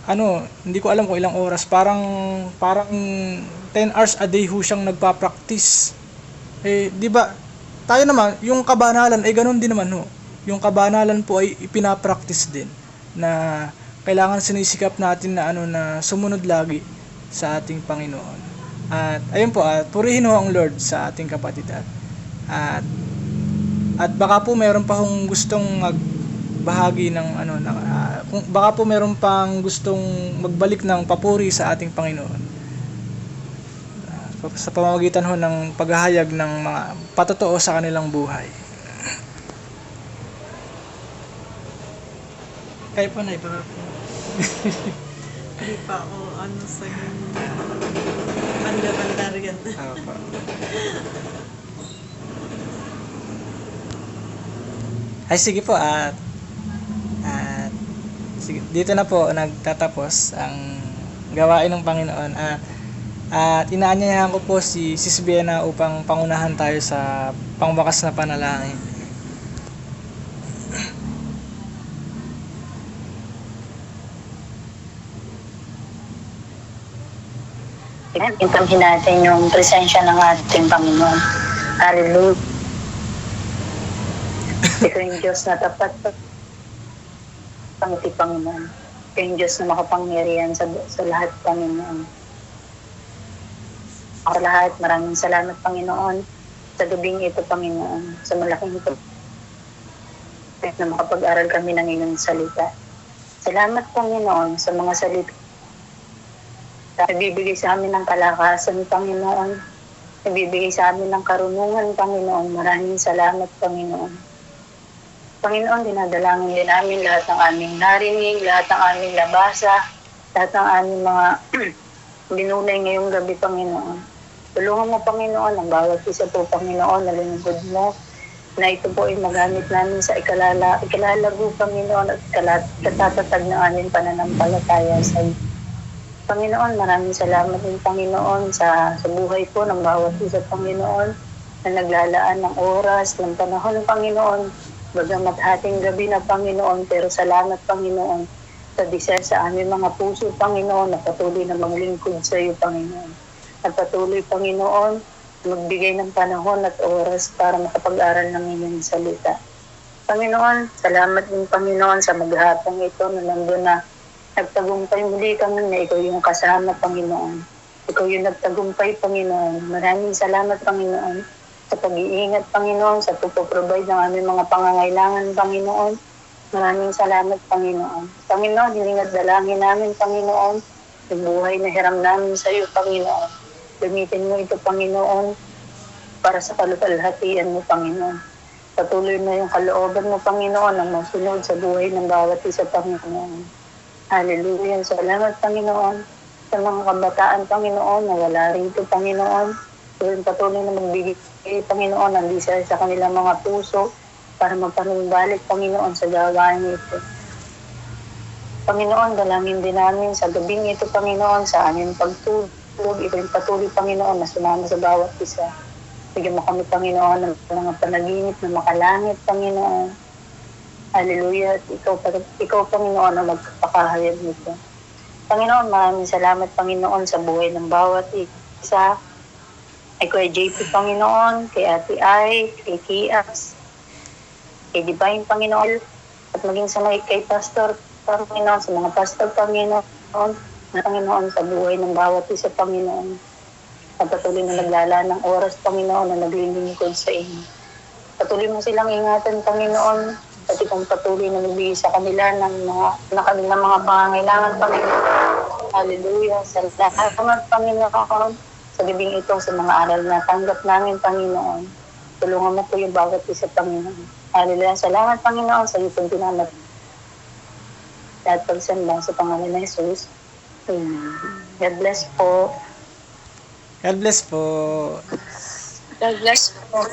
Hindi ko alam kung ilang oras, parang 10 hours a day ho siyang nagpa-practice. 'Di ba? Tayo naman, yung kabanalan ay ganoon din naman ho. Yung kabanalan po ay ipina-practice din na kailangan sinisikap natin na sumunod lagi sa ating Panginoon. At ayun po, purihin ho ang Lord sa ating kapatid at baka po meron pa hong gustong magbahagi ng baka po meron pang gustong magbalik ng papuri sa ating Panginoon sa pamamagitan ho ng paghahayag ng mga patotoo sa kanilang buhay. Kayo po na baka po. Hindi pa ako sa banda-bandarian. Ay sige po sige, dito na po nagtatapos ang gawain ng Panginoon at inaanyayahan ko po si Sis Biena upang pangunahan tayo sa pangwakas na panalangin. Intamhin natin yung presensya ng ating Panginoon. Hallelujah. Ikaw yung Diyos na tapat pangiti Panginoon. Ikaw yung Diyos na makapangyarihan sa lahat, Panginoon. Sa lahat, maraming salamat, Panginoon, sa gabing ito, Panginoon, sa malaking ito na makapag-aral kami ng iyong salita. Salamat, Panginoon, sa mga salita nagbibigay sa amin ng kalakasan, Panginoon. Nagbibigay sa amin ng karunungan, Panginoon. Maraming salamat, Panginoon. Panginoon, dinadalangin din namin lahat ng aming narinig, lahat ng aming labasa, lahat ng aming mga binulay ngayong gabi, Panginoon. Tulungan mo, Panginoon, ang bawat isa po, Panginoon, na lingkod mo, na ito po ay magamit namin sa ikalalago, Panginoon, at katatatag ng aming pananampalataya sa iyo. Panginoon, maraming salamat din, Panginoon, sa buhay po ng bawat isa, Panginoon, na naglalaan ng oras, ng panahon, Panginoon, bagamat hating gabi na, Panginoon, pero salamat, Panginoon, sa desire sa aming mga puso, Panginoon, na patuloy na maglingkod sa iyo, Panginoon. At patuloy, Panginoon, magbigay ng panahon at oras para makapag-aral ng inyong salita. Panginoon, salamat din, Panginoon, sa maghapong ito na nandun na nagtagumpay muli kami na ikaw yung kasama, Panginoon. Ikaw yung nagtagumpay, Panginoon. Maraming salamat, Panginoon, sa pag-iingat, Panginoon, sa pagpaprovide ng aming mga pangangailangan, Panginoon. Maraming salamat, Panginoon. Panginoon, hiningat dalangin namin, Panginoon, yung buhay na hiram namin sa iyo, Panginoon. Gamitin mo ito, Panginoon, para sa kalupalhatian mo, Panginoon. Patuloy na yung kalooban mo, Panginoon, ang masunod sa buhay ng bawat isa, Panginoon. Hallelujah. Salamat, Panginoon, sa mga kabataan, Panginoon, na wala rito, Panginoon. Patuloy na magbigay, Panginoon, ang desire sa kanilang mga puso para magpanumbalik, Panginoon, sa gawain ito. Panginoon, dalangin din namin sa gabing ito, Panginoon, sa aming pagtulog. Ikaw yung patuloy, Panginoon, na sumama sa bawat isa. Bigyan mo kami, Panginoon, ng mga panaginip na makalangit, Panginoon. Hallelujah. At ikaw, Panginoon, ang magpapakahayag nito. Panginoon, maraming salamat, Panginoon, sa buhay ng bawat isa. Kay Kuya JP, Panginoon, kay Ate Ai, kay Kias, kay Divine, Panginoon, at maging sa kay Pastor, Panginoon, sa mga Pastor, Panginoon, Panginoon, sa buhay ng bawat isa, Panginoon. At patuloy na naglala ng oras, Panginoon, na naglilingkod sa inyo. Patuloy mo silang ingatan, Panginoon, at itong patuloy na nagbigay sa kanila ng kanilang mga pangangailangan, Panginoon. Hallelujah. Salamat, Panginoon, sa gabing ito, sa mga aral na tanggap namin, Panginoon. Tulungan mo po yung bawat isa, Panginoon. Hallelujah. Salamat, Panginoon, sa itong tinamat. At pagsamba sa pangalan ng Jesus. Amen. God bless po. God bless po. God bless po.